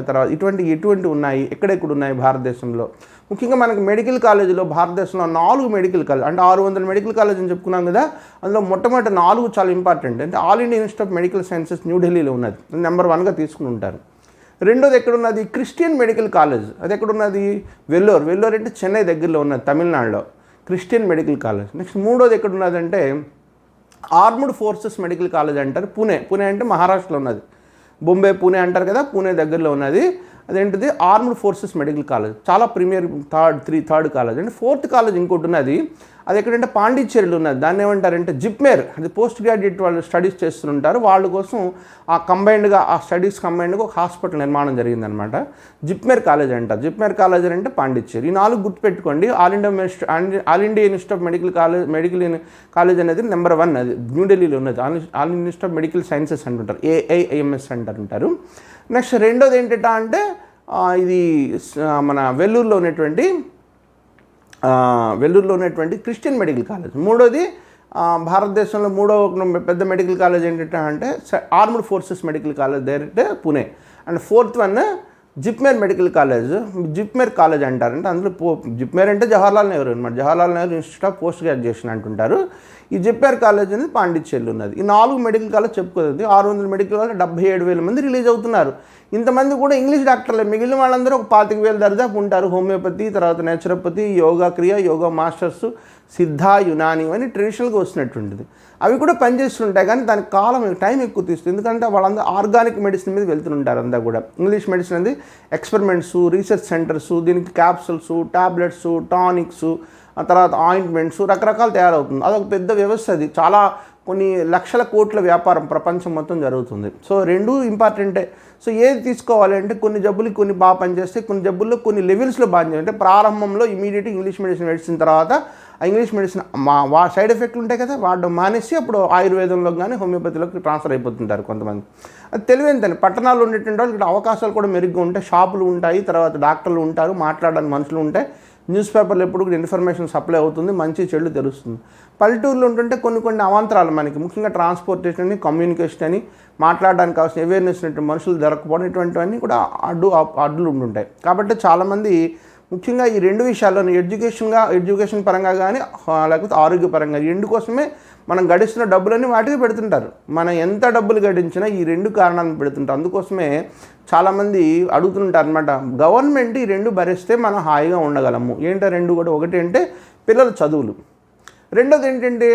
తర్వాత ఇటువంటి ఉన్నాయి, ఎక్కడెక్కడ ఉన్నాయి భారతదేశంలో. ముఖ్యంగా మనకి మెడికల్ కాలేజీలో భారతదేశంలో 4 మెడికల్ కాలేజ్ అంటే 600 మెడికల్ కాలేజ్ అని చెప్పుకున్నాం కదా. అందులో మొట్టమొదటి 4 చాలా ఇంపార్టెంట్. అంటే all India institute of medical sciences న్యూఢిల్లీలో ఉన్నది, నెంబర్ 1గా తీసుకుని ఉంటారు. రెండోది ఎక్కడున్నది క్రిస్టియన్ మెడికల్ కాలేజ్. అది ఎక్కడున్నది వెల్లోర్ అంటే చెన్నై దగ్గరలో ఉన్నది, తమిళనాడులో క్రిస్టియన్ మెడికల్ కాలేజ్. నెక్స్ట్ మూడోది ఎక్కడున్నదంటే ఆర్మ్డ్ ఫోర్సెస్ మెడికల్ కాలేజ్ అంటారు, పూణే అంటే మహారాష్ట్రలో ఉన్నది. బొంబే పూణే అంటారు కదా, పూణే దగ్గరలో ఉన్నది. అదేంటిది ఆర్మ్డ్ ఫోర్సెస్ మెడికల్ కాలేజ్, చాలా ప్రీమియర్ థర్డ్ కాలేజ్. అంటే 4th కాలేజ్ ఇంకోటి ఉన్నది. అది ఎక్కడంటే పాండిచ్చేరిలో ఉన్నది. దాన్ని ఏమంటారంటే జిప్మేర్. అది పోస్ట్ గ్రాడ్యుయేట్ వాళ్ళు స్టడీస్ చేస్తుంటారు. వాళ్ళ కోసం ఆ స్టడీస్ కంబైన్డ్గా ఒక హాస్పిటల్ నిర్మాణం జరిగిందనమాట. జిప్మేర్ కాలేజ్ అంటారు. జిప్మేర్ కాలేజ్ అంటే పాండిచ్చేరి. ఈ 4 గుర్తుపెట్టుకోండి. All India institute of medical college అనేది నెంబర్ 1. అది న్యూఢిల్లీలో ఉన్నది. All India institute of medical sciences అంటుంటారు, AIIMS అంటారు. నెక్స్ట్ రెండోది ఏంటంటే ఇది మన వెల్లూరులో ఉన్నటువంటి క్రిస్టియన్ మెడికల్ కాలేజ్. మూడోది భారతదేశంలో పెద్ద మెడికల్ కాలేజ్ ఏంటంటే armed forces medical college direct Pune. And 4th one JIPMER medical college. JIPMER college అంటారంటే అందులో జిప్మేర్ అంటే జవహర్లాల్ నెహ్రూ అనమాట. Jawaharlal Nehru institute of post graduation అంటుంటారు. ఈ జిప్మేర్ కాలేజ్ అనేది పాండిచ్చేరిలో ఉన్నది. ఈ 4 మెడికల్ కాలేజ్ చెప్పుకోలేదు. 600 మెడికల్ కాలేజ్ 77,000 మంది రిలీజ్ అవుతున్నారు. ఇంతమంది కూడా ఇంగ్లీష్ డాక్టర్లే. మిగిలిన వాళ్ళందరూ ఒక 25,000 దరిదాపు ఉంటారు. హోమియోపతి, తర్వాత నేచురోపతి, యోగా క్రియ, యోగా మాస్టర్స్, సిద్ధ, యునాని ఇవన్నీ ట్రెడిషనల్గా వస్తున్నటువంటిది. అవి కూడా పనిచేస్తుంటాయి కానీ దానికి టైం ఎక్కువ తీస్తుంది. ఎందుకంటే వాళ్ళందరూ ఆర్గానిక్ మెడిసిన్ మీద వెళ్తుంటారు. అంతా కూడా ఇంగ్లీష్ మెడిసిన్ అనేది ఎక్స్పెరిమెంట్స్, రీసెర్చ్ సెంటర్స్, దీనికి క్యాప్సూల్స్, టాబ్లెట్స్, టానిక్స్, ఆ తర్వాత ఆయింట్మెంట్స్ రకరకాలు తయారవుతుంది. అదొక పెద్ద వ్యవస్థ. అది చాలా కొన్ని లక్షల కోట్ల వ్యాపారం ప్రపంచం మొత్తం జరుగుతుంది. సో రెండూ ఇంపార్టెంటే. సో ఏది తీసుకోవాలి అంటే కొన్ని జబ్బులకి కొన్ని బాగా పనిచేస్తే, కొన్ని జబ్బుల్లో కొన్ని లెవెల్స్లో బాగా అంటే ప్రారంభంలో ఇమీడియట్ ఇంగ్లీష్ మెడిసిన్ తర్వాత ఆ ఇంగ్లీష్ మెడిసిన్ సైడ్ ఎఫెక్ట్లు ఉంటాయి కదా, వాడడం మానేసి అప్పుడు ఆయుర్వేదంలో కానీ హోమియోపతిలోకి ట్రాన్స్ఫర్ అయిపోతుంటారు కొంతమంది. అది తెలివైందని పట్టణాల్లో ఉండేటువంటి వాళ్ళు ఇక్కడ అవకాశాలు కూడా మెరుగ్గా ఉంటాయి. షాపులు ఉంటాయి, తర్వాత డాక్టర్లు ఉంటారు, మాట్లాడడానికి మనుషులు ఉంటాయి, న్యూస్ పేపర్లు ఎప్పుడు కూడా ఇన్ఫర్మేషన్ సప్లై అవుతుంది, మంచి చెడు తెలుస్తుంది. పల్లెటూరులో ఉంటుంటే కొన్ని అవాంతరాలు మనకి, ముఖ్యంగా ట్రాన్స్పోర్టేషన్ అని, కమ్యూనికేషన్ అని, మాట్లాడడానికి కావాల్సిన అవేర్నెస్ మనుషులు దొరకపోవడం ఇటువంటివన్నీ కూడా అడ్డులు ఉంటుంటాయి. కాబట్టి చాలామంది ముఖ్యంగా ఈ 2 విషయాల్లోనూ ఎడ్యుకేషన్ పరంగా కానీ లేకపోతే ఆరోగ్యపరంగా ఈ 2 కోసమే మనం గడిస్తున్న డబ్బులన్నీ వాటికి పెడుతుంటారు. మనం ఎంత డబ్బులు గడించినా ఈ 2 కారణాలను పెడుతుంటారు. అందుకోసమే చాలామంది అడుగుతుంటారు అనమాట, గవర్నమెంట్ ఈ 2 భరిస్తే మనం హాయిగా ఉండగలము. ఏంటో 2 కూడా? ఒకటి అంటే పిల్లల చదువులు, రెండోది ఏంటంటే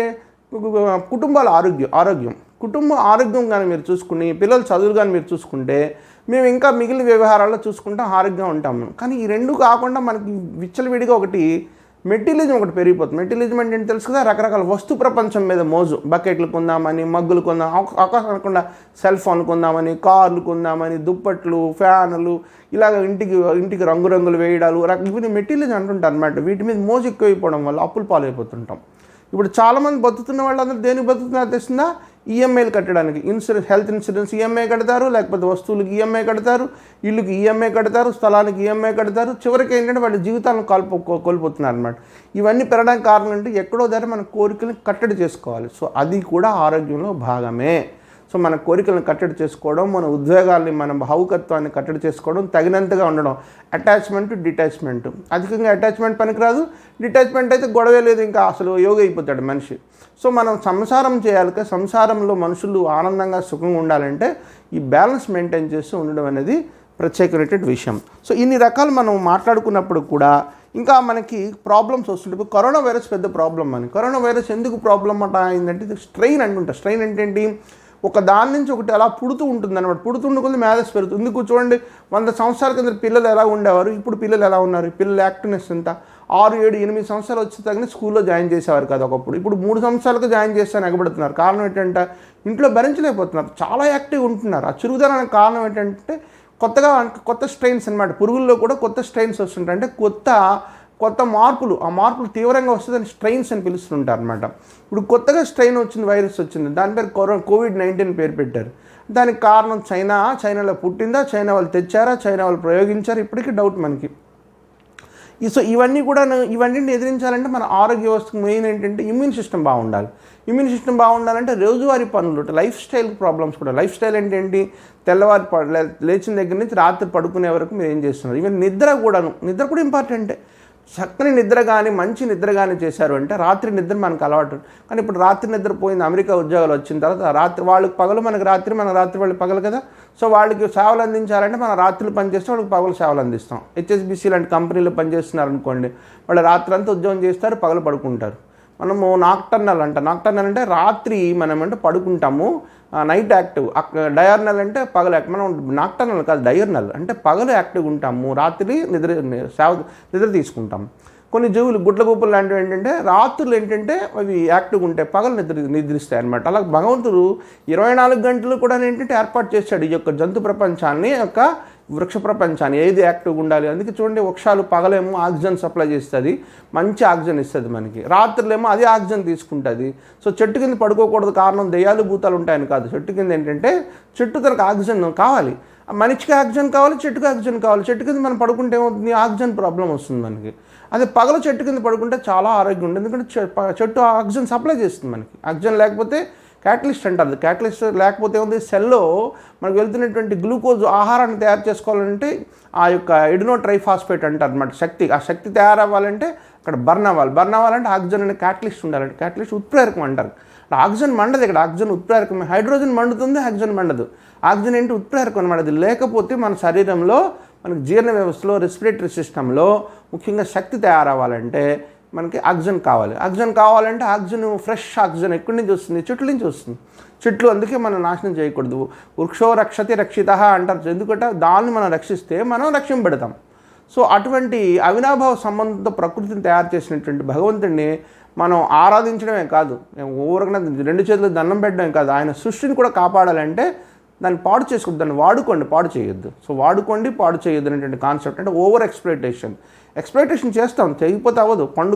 కుటుంబాల ఆరోగ్యం. కుటుంబ ఆరోగ్యం కానీ మీరు చూసుకుని, పిల్లల చదువులు కానీ మీరు చూసుకుంటే మేము ఇంకా మిగిలిన వ్యవహారాల్లో చూసుకుంటాం, ఆరోగ్యంగా ఉంటాము. కానీ ఈ 2 కాకుండా మనకి విచ్చలవిడిగా ఒకటి మెటీరియలిజం ఒకటి పెరిగిపోతుంది. మెటీరియలిజం అంటే ఏంటి తెలుసు కదా, రకరకాల వస్తు ప్రపంచం మీద మోజు. బకెట్లు కొందామని, మగ్గులు కొందాం, అవకాశం అనకుండా సెల్ ఫోన్ కొందామని, కార్లు కొందామని, దుప్పట్లు, ఫ్యాన్లు, ఇలాగ ఇంటికి రంగురంగులు వేయడాలు, ఇవన్నీ మెటీరియలిజం అంటుంటారు అనమాట. వీటి మీద మోజు ఎక్కువైపోవడం వల్ల అప్పులు పాలైపోతుంటాం. ఇప్పుడు చాలామంది బతుకుతున్న వాళ్ళందరూ దేనికి బతుకుతున్నారు తెలిసిందా? ఈఎంఐలు కట్టడానికి. హెల్త్ ఇన్సూరెన్స్ ఈఎంఐ కడతారు, లేకపోతే వస్తువులకి ఈఎంఐ కడతారు, ఇల్లుకి ఈఎంఐ కడతారు, స్థలానికి ఈఎంఐ కడతారు. చివరికి ఏంటంటే వాళ్ళ జీవితాలను కోల్పోతున్నారు అనమాట. ఇవన్నీ పెరగడానికి కారణం అంటే ఎక్కడో దగ్గర మన కోరికలను కట్టడి చేసుకోవాలి. సో అది కూడా ఆరోగ్యంలో భాగమే. సో మన కోరికలను కట్టడి చేసుకోవడం, మన ఉద్వేగాల్ని, మన భావుకత్వాన్ని కట్టడి చేసుకోవడం, తగినంతగా ఉండడం. Attachment, detachment. అధికంగా అటాచ్మెంట్ పనికిరాదు, డిటాచ్మెంట్ అయితే గొడవే లేదు, ఇంకా అసలు యోగి అయిపోతాడు మనిషి. సో మనం సంసారం చేయాలి, సంసారంలో మనుషులు ఆనందంగా సుఖంగా ఉండాలంటే ఈ బ్యాలెన్స్ మెయింటైన్ చేస్తూ ఉండడం అనేది ప్రత్యేకమైనటువంటి విషయం. సో ఇన్ని రకాలు మనం మాట్లాడుకున్నప్పుడు కూడా ఇంకా మనకి ప్రాబ్లమ్స్ వస్తుంటాయి. ఇప్పుడు కరోనా వైరస్ పెద్ద ప్రాబ్లం అని. కరోనా వైరస్ ఎందుకు ప్రాబ్లం అయిందంటే ఇది స్ట్రెయిన్ అంటుంటా. స్ట్రెయిన్ అంటే ఏంటి? ఒక దాని నుంచి ఒకటి అలా పుడుతూ ఉంటుంది అనమాట. పుడుతుండే కొద్ది మేధస్ పెరుగుతుంది. ఎందుకు చూడండి, 100 సంవత్సరాల కింద పిల్లలు ఎలా ఉండేవారు, ఇప్పుడు పిల్లలు ఎలా ఉన్నారు? పిల్లల యాక్టివ్నెస్ ఎంత? 6, 7, 8 సంవత్సరాలు వచ్చి తగిన స్కూల్లో జాయిన్ చేసేవారు కదా ఒకప్పుడు. ఇప్పుడు 3 సంవత్సరాలకు జాయిన్ చేస్తాను ఎగబడుతున్నారు. కారణం ఏంటంటే ఇంట్లో భరించలేకపోతున్నారు, చాలా యాక్టివ్ ఉంటున్నారు. ఆ చురుకుదనానికి కారణం ఏంటంటే కొత్త స్ట్రెయిన్స్ అనమాట. పురుగుల్లో కూడా కొత్త స్ట్రెయిన్స్ వస్తుంటాయి. అంటే కొత్త మార్పులు, ఆ మార్పులు తీవ్రంగా వస్తుందని స్ట్రెయిన్స్ అని పిలుస్తుంటారు అనమాట. ఇప్పుడు కొత్తగా స్ట్రెయిన్ వచ్చింది, వైరస్ వచ్చింది, దాని పేరు COVID-19 పేరు పెట్టారు. దానికి కారణం చైనాలో పుట్టిందా, చైనా వాళ్ళు తెచ్చారా, చైనా వాళ్ళు ప్రయోగించారా, ఇప్పటికీ డౌట్ మనకి. సో ఇవన్నీ ఎదిరించాలంటే మన ఆరోగ్య వ్యవస్థకు మెయిన్ ఏంటంటే ఇమ్యూన్ సిస్టమ్ బాగుండాలి. ఇమ్యూన్ సిస్టమ్ బాగుండాలంటే రోజువారీ పనులు, లైఫ్ స్టైల్ ప్రాబ్లమ్స్ కూడా. లైఫ్ స్టైల్ అంటే ఏంటి? తెల్లవారి లేచిన దగ్గర నుంచి రాత్రి పడుకునే వరకు మీరు ఏం చేస్తున్నారు? ఈవెన్ నిద్ర కూడా ఇంపార్టెంటే. చక్కని నిద్ర కానీ, మంచి నిద్ర కానీ చేశారు అంటే రాత్రి నిద్ర మనకు అలవాటు. కానీ ఇప్పుడు రాత్రి నిద్ర పోయింది. అమెరికా ఉద్యోగాలు వచ్చిన తర్వాత రాత్రి వాళ్ళకి పగలు, మనకు రాత్రి, మన రాత్రి వాళ్ళకి పగలు కదా. సో వాళ్ళకి సేవలు అందించాలంటే మనం రాత్రులు పనిచేస్తే వాళ్ళకి పగలు సేవలు అందిస్తాం. HSBC లాంటి కంపెనీలు పనిచేస్తున్నారు అనుకోండి, వాళ్ళు రాత్రి అంతా ఉద్యోగం చేస్తారు, పగలు పడుకుంటారు. మనము నాక్టర్నల్ అంటే రాత్రి మనం అంటే పడుకుంటాము, నైట్ యాక్టివ్. డయర్నల్ పగలు యాక్టివ్. మనం నాక్టర్నల్ కాదు, డయర్నల్ అంటే పగలు యాక్టివ్గా ఉంటాము, రాత్రి నిద్ర తీసుకుంటాం. కొన్ని జీవులు గుడ్లగూపులు లాంటివి ఏంటంటే రాత్రులు అవి యాక్టివ్గా ఉంటాయి, పగలు నిద్రిస్తాయి అనమాట. అలా భగవంతుడు 24 గంటలు కూడా ఏర్పాటు చేశాడు ఈ యొక్క జంతు ప్రపంచాన్ని, వృక్ష ప్రపంచాన్ని. ఏది యాక్టివ్గా ఉండాలి. అందుకే చూడండి, వృక్షాలు పగలేమో ఆక్సిజన్ సప్లై చేస్తుంది, మంచి ఆక్సిజన్ ఇస్తుంది మనకి. రాత్రులేమో అదే ఆక్సిజన్ తీసుకుంటుంది. సో చెట్టు కింద పడుకోకూడదు, కారణం దెయ్యాలు భూతాలు ఉంటాయని కాదు. చెట్టు కింద చెట్టు తనకు ఆక్సిజన్ కావాలి, మనిషికి ఆక్సిజన్ కావాలి, చెట్టుకి ఆక్సిజన్ కావాలి. చెట్టు కింద మనం పడుకుంటే ఏమవుతుంది? ఆక్సిజన్ ప్రాబ్లం వస్తుంది మనకి. అదే పగలు చెట్టు కింద పడుకుంటే చాలా ఆరోగ్యం ఉంటుంది, ఎందుకంటే చెట్టు ఆక్సిజన్ సప్లై చేస్తుంది మనకి. ఆక్సిజన్ లేకపోతే క్యాటలిస్ట్ అంటారు. క్యాటలిస్ట్ లేకపోతే ఏముంది? సెల్లో మనకు వెళ్తున్నటువంటి గ్లూకోజ్ ఆహారాన్ని తయారు చేసుకోవాలంటే ఆ యొక్క ఎడినోట్రైఫాస్ఫేట్ అంటారు అనమాట శక్తి. ఆ శక్తి తయారవ్వాలంటే అక్కడ బర్న్ అవ్వాలంటే ఆక్సిజన్ అనే క్యాటలిస్ట్ ఉండాలంటే. క్యాటలిస్ట్ ఉత్ప్రేరకం అంటారు. ఆక్సిజన్ మండదు, ఇక్కడ ఆక్సిజన్ ఉత్ప్రేరకం. హైడ్రోజన్ మండుతుంది, ఆక్సిజన్ మండదు. ఆక్సిజన్ ఉత్ప్రేరకం అనమాట. అది లేకపోతే మన శరీరంలో, మనకి జీర్ణ వ్యవస్థలో, రెస్పిరేటరీ సిస్టంలో ముఖ్యంగా శక్తి తయారవ్వాలంటే మనకి ఆక్సిజన్ కావాలి. ఫ్రెష్ ఆక్సిజన్ ఎక్కడి నుంచి వస్తుంది? చెట్ల నుంచి వస్తుంది. చెట్లు అందుకే మనం నాశనం చేయకూడదు. వృక్షో రక్షతి రక్షిత అంటారు. ఎందుకంటే దాన్ని మనం రక్షిస్తే మనం రక్షింపబడతాం. సో అటువంటి అవినాభావ సంబంధంతో ప్రకృతిని తయారు చేసినటువంటి భగవంతుడిని మనం ఆరాధించడమే కాదు, ఊరకనే 2 చేతులు దండం పెట్టడమే కాదు, ఆయన సృష్టిని కూడా కాపాడాలంటే దాన్ని పాడు చేసుకోవద్దు, దాన్ని వాడుకోండి, పాడు చేయొద్దు. సో వాడుకోండి, పాడు చేయొద్దు అనేటువంటి కాన్సెప్ట్. అంటే ఓవర్ ఎక్స్ప్లోయిటేషన్ చేస్తాం, తెగిపోతే అవ్వదు. పండు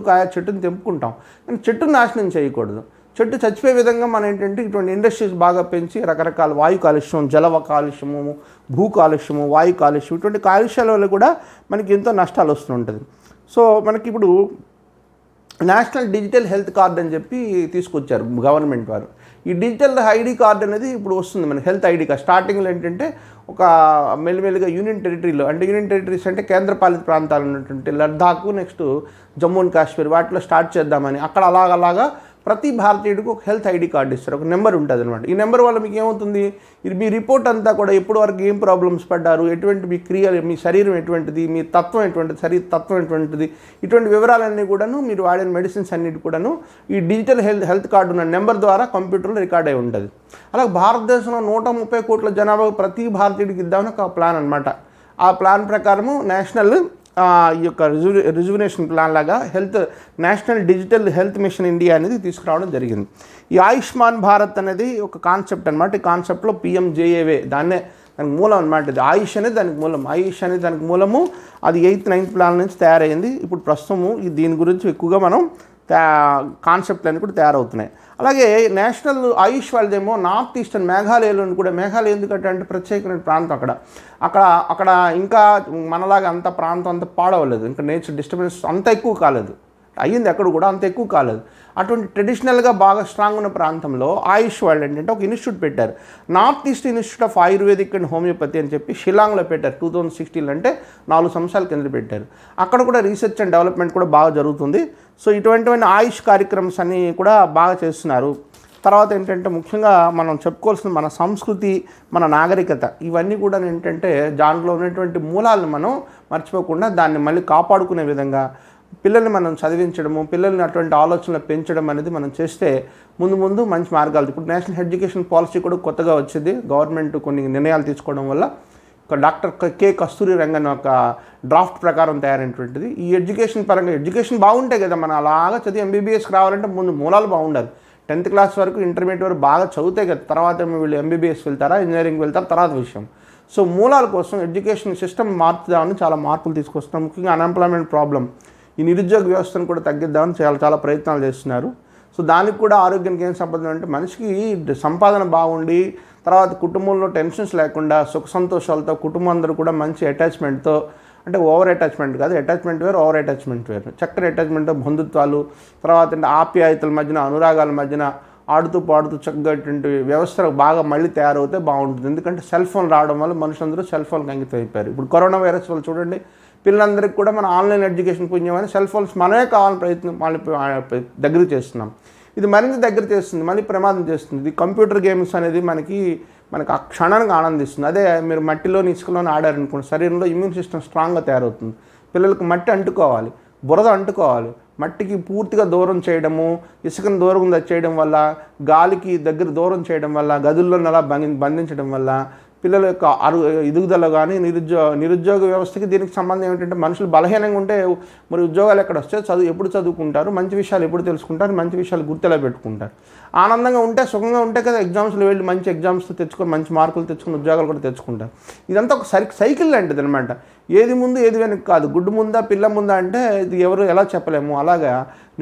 కాయ చెట్టుని తెంపుకుంటాం, కానీ చెట్టును నాశనం చేయకూడదు. చెట్టు చచ్చిపోయే విధంగా మనం ఇటువంటి ఇండస్ట్రీస్ బాగా పెంచి రకరకాల వాయు కాలుష్యం, జల కాలుష్యము, భూ కాలుష్యము, వాయు కాలుష్యం, ఇటువంటి కాలుష్యాల వల్ల కూడా మనకి ఎంతో నష్టాలు వస్తుంటుంది. సో మనకి ఇప్పుడు నేషనల్ డిజిటల్ హెల్త్ కార్డ్ అని చెప్పి తీసుకొచ్చారు గవర్నమెంట్ వారు. ఈ డిజిటల్ ఐడి కార్డ్ అనేది ఇప్పుడు వస్తుంది మనకి, హెల్త్ ఐడి కార్డ్. స్టార్టింగ్లో ఒక మెల్లిమెల్లిగా యూనియన్ టెరిటరీస్ అంటే కేంద్రపాలిత ప్రాంతాలు ఉన్నటువంటి లద్దాఖ్, నెక్స్ట్ జమ్మూ అండ్ కాశ్మీర్, వాటిలో స్టార్ట్ చేద్దామని. అక్కడ అలాగా ప్రతి భారతీయుడికి ఒక హెల్త్ ఐడి కార్డు ఇస్తారు, ఒక నెంబర్ ఉంటుంది అనమాట. ఈ నెంబర్ వల్ల మీకు ఏమవుతుంది? మీ రిపోర్ట్ అంతా కూడా ఎప్పటి వరకు ఏం ప్రాబ్లమ్స్ పడ్డారు, ఎటువంటి మీ క్రియలు, మీ శరీరం ఎటువంటిది, మీ తత్వం ఎటువంటిది, శరీర తత్వం ఎటువంటిది, ఇటువంటి వివరాలన్నీ కూడాను, మీరు వాడిన మెడిసిన్స్ అన్నిటి కూడాను ఈ డిజిటల్ హెల్త్ కార్డు ఉన్న నెంబర్ ద్వారా కంప్యూటర్లో రికార్డ్ అయి ఉంటుంది. అలాగే భారతదేశంలో 130 కోట్ల జనాభా ప్రతి భారతీయుడికి ఇద్దామని ఒక ప్లాన్ అనమాట. ఆ ప్లాన్ ప్రకారము నేషనల్ ఈ యొక్క రిజువినేషన్ ప్లాన్ లాగా national digital health machine India అనేది తీసుకురావడం జరిగింది. ఈ ఆయుష్మాన్ భారత్ అనేది ఒక కాన్సెప్ట్ అనమాట. ఈ కాన్సెప్ట్లో PMJAY దానికి మూలం అనమాట. ఇది ఆయుష్ అనేది దానికి మూలము. అది 8th, 9th ప్లాన్ నుంచి తయారైంది. ఇప్పుడు ప్రస్తుతము దీని గురించి ఎక్కువగా మనం కాన్సెప్ట్లు అన్నీ కూడా తయారవుతున్నాయి. అలాగే నేషనల్ ఆయుష్ వాళ్ళదేమో నార్త్ ఈస్టర్న్ మేఘాలయలో కూడా, మేఘాలయ ఎందుకంటే ప్రత్యేకమైన ప్రాంతం. అక్కడ ఇంకా మనలాగా అంత ప్రాంతం అంత పాడవలేదు, ఇంకా నేచర్ డిస్టర్బెన్స్ అంత ఎక్కువ కాలేదు. అయ్యింది, ఎక్కడ కూడా అంత ఎక్కువ కాలేదు. అటువంటి ట్రెడిషనల్గా బాగా స్ట్రాంగ్ ఉన్న ప్రాంతంలో ఆయుష్ వాళ్ళు ఏంటంటే ఒక ఇన్స్టిట్యూట్ పెట్టారు, north east institute of ayurvedic and homeopathy అని చెప్పి షిలాంగ్లో పెట్టారు. 2016 అంటే 4 సంవత్సరాల కింద పెట్టారు. అక్కడ కూడా రీసెర్చ్ అండ్ డెవలప్మెంట్ కూడా బాగా జరుగుతుంది. సో ఇటువంటి ఆయుష్ కార్యక్రమ్స్ అన్నీ కూడా బాగా చేస్తున్నారు. తర్వాత ఏంటంటే ముఖ్యంగా మనం చెప్పుకోవాల్సిన మన సంస్కృతి, మన నాగరికత, ఇవన్నీ కూడా ఏంటంటే దాంట్లో ఉన్నటువంటి మూలాలను మనం మర్చిపోకుండా దాన్ని మళ్ళీ కాపాడుకునే విధంగా పిల్లల్ని మనం చదివించడము, పిల్లల్ని అటువంటి ఆలోచనలు పెంచడం అనేది మనం చేస్తే ముందు ముందు మంచి మార్గాలు. ఇప్పుడు నేషనల్ ఎడ్యుకేషన్ పాలసీ కూడా కొత్తగా వచ్చింది. గవర్నమెంట్ కొన్ని నిర్ణయాలు తీసుకోవడం వల్ల ఒక డాక్టర్ కె కస్తూరి రంగన్ ఒక డ్రాఫ్ట్ ప్రకారం తయారైనటువంటిది. ఈ ఎడ్యుకేషన్ పరంగా ఎడ్యుకేషన్ బాగుంటే కదా మనం అలాగా చదివి ఎంబీబీఎస్కి రావాలంటే ముందు మూలాలు బాగుండాలి. 10th క్లాస్ వరకు, ఇంటర్మీడియట్ వరకు బాగా చదివితే కదా తర్వాత వీళ్ళు ఎంబీబీఎస్ వెళ్తారా, ఇంజనీరింగ్ వెళ్తారా తర్వాత విషయం. సో మూలాల కోసం ఎడ్యుకేషన్ సిస్టమ్ మార్చుదామని చాలా మార్పులు తీసుకొస్తున్నాం. ముఖ్యంగా అన్ఎంప్లాయ్మెంట్ ప్రాబ్లం, ఈ నిరుద్యోగ వ్యవస్థను కూడా తగ్గిద్దామని చాలా ప్రయత్నాలు చేస్తున్నారు. సో దానికి కూడా ఆరోగ్యానికి ఏం సంబంధం అంటే మనిషికి సంపాదన బాగుండి తర్వాత కుటుంబంలో టెన్షన్స్ లేకుండా సుఖ సంతోషాలతో కుటుంబం అందరూ కూడా మంచి అటాచ్మెంట్తో, అంటే ఓవర్ అటాచ్మెంట్ కాదు, అటాచ్మెంట్ వేరు, ఓవర్ అటాచ్మెంట్ వేరు, చక్కని అటాచ్మెంట్, బంధుత్వాలు, తర్వాత ఆప్యాయతల మధ్యన, అనురాగాల మధ్యన ఆడుతూ పాడుతూ చక్కటి వ్యవస్థ బాగా మళ్ళీ తయారవుతే బాగుంటుంది. ఎందుకంటే సెల్ ఫోన్ రావడం వల్ల మనుషులందరూ సెల్ ఫోన్కి అంకితం అయిపోయారు. ఇప్పుడు కరోనా వైరస్ వల్ల చూడండి, పిల్లలందరికీ కూడా మన ఆన్లైన్ ఎడ్యుకేషన్ పుణ్యమని సెల్ ఫోన్స్ మనమే కావాలని ప్రయత్నం వాళ్ళని దగ్గర చేస్తున్నాం. ఇది మరింత దగ్గర చేస్తుంది, మళ్ళీ ప్రమాదం చేస్తుంది. ఇది కంప్యూటర్ గేమ్స్ అనేది మనకి ఆ క్షణానికి ఆనందిస్తుంది. అదే మీరు మట్టిలోని ఇసుకలోని ఆడారనుకోండి, శరీరంలో ఇమ్యూన్ సిస్టమ్ స్ట్రాంగ్గా తయారవుతుంది. పిల్లలకు మట్టి అంటుకోవాలి, బురద అంటుకోవాలి. మట్టికి పూర్తిగా దూరం చేయడము, ఇసుకను దూరం చేయడం వల్ల, గాలికి దగ్గర దూరం చేయడం వల్ల, గదుల్లో అలా బంధించడం వల్ల పిల్లల యొక్క ఎదుగుదల కానీ నిరుద్యోగ వ్యవస్థకి దీనికి సంబంధం ఏమిటంటే మనుషులు బలహీనంగా ఉంటే మరి ఉద్యోగాలు ఎక్కడ వస్తే ఎప్పుడు చదువుకుంటారు, మంచి విషయాలు ఎప్పుడు తెలుసుకుంటారు, మంచి విషయాలు గుర్తులా పెట్టుకుంటారు. ఆనందంగా ఉంటే, సుఖంగా ఉంటే కదా ఎగ్జామ్స్లో వెళ్ళి మంచి ఎగ్జామ్స్ తెచ్చుకొని మంచి మార్కులు తెచ్చుకొని ఉద్యోగాలు కూడా తెచ్చుకుంటారు. ఇదంతా ఒక సైకిల్ లాంటిది అనమాట. ఏది ముందు ఏది వెనక్కి కాదు, గుడ్డు ముందా పిల్ల ముందా అంటే ఇది ఎవరు ఎలా చెప్పలేము. అలాగా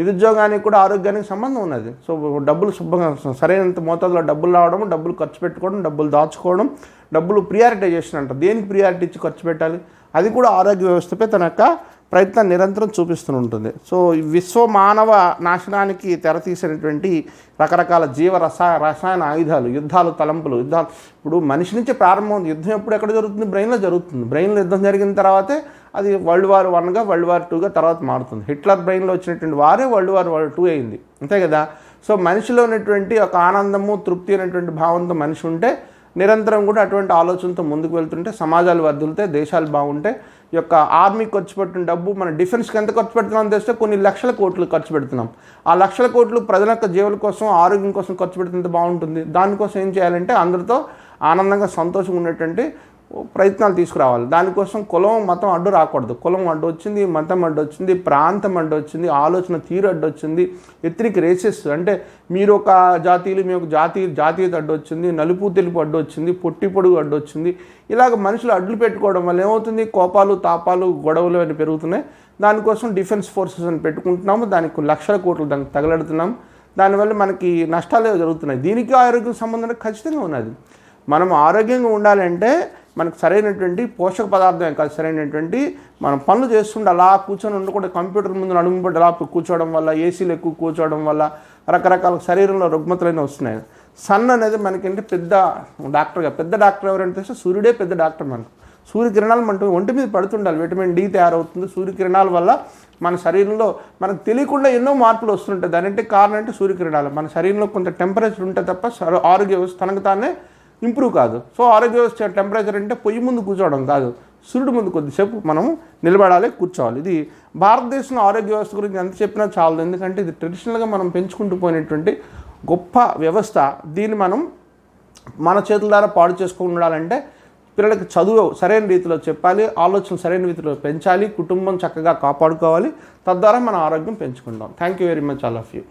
నిరుద్యోగానికి కూడా ఆరోగ్యానికి సంబంధం ఉన్నది. సో డబ్బులు శుభ్రంగా సరైనంత మోతాదులో డబ్బులు రావడం, డబ్బులు ఖర్చు పెట్టుకోవడం, డబ్బులు దాచుకోవడం, డబ్బులు ప్రియారిటైజేషన్ అంటారు. దేనికి ప్రియారిటీ ఇచ్చి ఖర్చు పెట్టాలి, అది కూడా ఆరోగ్య వ్యవస్థపై తన యొక్క ప్రయత్నం నిరంతరం చూపిస్తూ ఉంటుంది. సో విశ్వ మానవ నాశనానికి తెరతీసినటువంటి రకరకాల రసాయన ఆయుధాలు, యుద్ధాలు, తలంపులు, ఇప్పుడు మనిషి నుంచి ప్రారంభం. యుద్ధం ఎప్పుడు ఎక్కడ జరుగుతుంది? బ్రెయిన్లో జరుగుతుంది. బ్రెయిన్లో యుద్ధం జరిగిన తర్వాతే అది World War I, World War II తర్వాత మారుతుంది. హిట్లర్ బ్రెయిన్లో వచ్చినటువంటి వారే World War II అయింది, అంతే కదా. సో మనిషిలో ఉన్నటువంటి ఒక ఆనందము, తృప్తి అనేటువంటి భావంతో మనిషి ఉంటే, నిరంతరం కూడా అటువంటి ఆలోచనతో ముందుకు వెళ్తుంటే సమాజాలు వర్ధిల్తాయి, దేశాలు బాగుంటాయి. ఈ యొక్క ఆర్మీకి ఖర్చు పెట్టిన డబ్బు మన డిఫెన్స్కి ఎంత ఖర్చు పెడుతున్నాం తెస్తే కొన్ని లక్షల కోట్లు ఖర్చు పెడుతున్నాం. ఆ లక్షల కోట్లు ప్రజల యొక్క జీవుల కోసం, ఆరోగ్యం కోసం ఖర్చు పెడుతుంటే బాగుంటుంది. దానికోసం ఏం చేయాలంటే అందరితో ఆనందంగా సంతోషంగా ఉండేటువంటి ప్రయత్నాలు తీసుకురావాలి. దానికోసం కులం మతం అడ్డు రాకూడదు. కులం అడ్డు వచ్చింది, మతం అడ్డు వచ్చింది, ప్రాంతం అడ్డు వచ్చింది, ఆలోచన తీరు అడ్డు వచ్చింది, ఎత్నిక్ రేసెస్ అంటే మీరు ఒక జాతీయులు, మీ ఒక జాతీయత అడ్డు వచ్చింది, నలుపు తెలుపు అడ్డు వచ్చింది, పొట్టి పొడుగు అడ్డు వచ్చింది. ఇలాగ మనుషులు అడ్డులు పెట్టుకోవడం వల్ల ఏమవుతుంది? కోపాలు, తాపాలు, గొడవలు అని పెరుగుతున్నాయి. దానికోసం డిఫెన్స్ ఫోర్సెస్ అని పెట్టుకుంటున్నాము, దానికి లక్షల కోట్లు దానికి తగలడుతున్నాము. దానివల్ల మనకి నష్టాలే జరుగుతున్నాయి. దీనికి ఆరోగ్యం సంబంధం ఖచ్చితంగా ఉన్నది. మనం ఆరోగ్యంగా ఉండాలంటే మనకు సరైనటువంటి పోషక పదార్థం కాదు, సరైనటువంటి మనం పనులు చేస్తుండే అలా కూర్చొని ఉండకుండా కంప్యూటర్ ముందు నడుముబడి అలా కూర్చోవడం వల్ల, ఏసీలు ఎక్కువ కూర్చోవడం వల్ల రకరకాల శరీరంలో రుగ్మతలైన వస్తున్నాయి. సన్ అనేది మనకంటే పెద్ద డాక్టర్ ఎవరంటే తెలిస్తే సూర్యుడే పెద్ద డాక్టర్. మనకు సూర్యకిరణాలు మన ఒంటి మీద పడుతుండాలి, విటమిన్ డి తయారవుతుంది. సూర్యకిరణాల వల్ల మన శరీరంలో మనకు తెలియకుండా ఎన్నో మార్పులు వస్తుంటాయి. దానంటే కారణం అంటే సూర్యకిరణాలు. మన శరీరంలో కొంత టెంపరేచర్ ఉంటే తప్ప ఆరోగ్య వ్యవస్థ తనకు తానే ఇంప్రూవ్ కాదు. సో ఆరోగ్య వ్యవస్థ టెంపరేచర్ అంటే పొయ్యి ముందు కూర్చోవడం కాదు, సూర్యుడు ముందు కొద్దిసేపు మనం నిలబడాలి, కూర్చోవాలి. ఇది భారతదేశంలో ఆరోగ్య వ్యవస్థ గురించి ఎంత చెప్పినా చాలదు. ఎందుకంటే ఇది ట్రెడిషనల్గా మనం పెంచుకుంటూ పోయినటువంటి గొప్ప వ్యవస్థ. దీన్ని మనం మన చేతుల ద్వారా పాడు చేసుకుని ఉండాలంటే పిల్లలకి చదువు సరైన రీతిలో చెప్పాలి, ఆలోచన సరైన రీతిలో పెంచాలి, కుటుంబం చక్కగా కాపాడుకోవాలి. తద్వారా మన ఆరోగ్యం పెంచుకుంటాం. Thank you very much all of you.